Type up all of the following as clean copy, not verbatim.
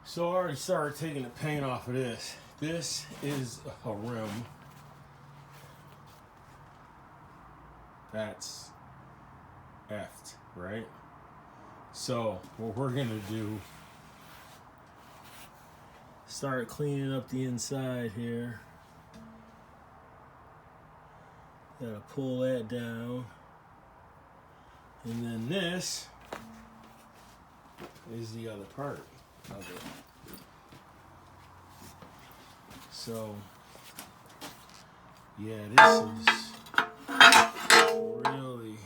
So I already started taking the paint off of this. This is a rim. That's effed, right? So what we're gonna do, start cleaning up the inside here. Gotta pull that down. And then this is the other part of it. So, yeah, this is really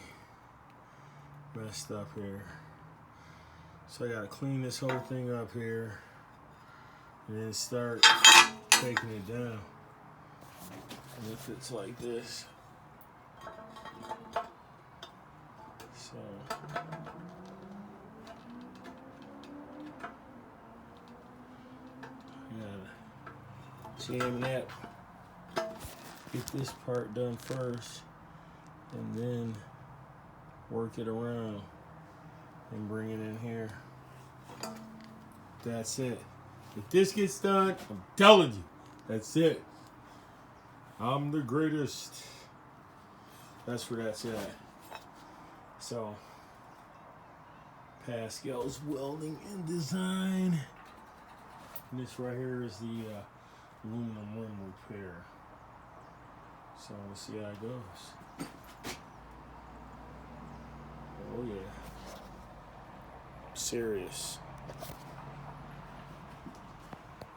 messed up here. So I gotta clean this whole thing up here and then start taking it down. And if it's like this. So jam that, get this part done first, and then work it around and bring it in here. That's it. If this gets done, I'm telling you, that's it. I'm the greatest. That's where that's at. So, Pascal's Welding and Design. And this right here is the aluminum rim repair. So let's see how it goes. Oh yeah. Serious.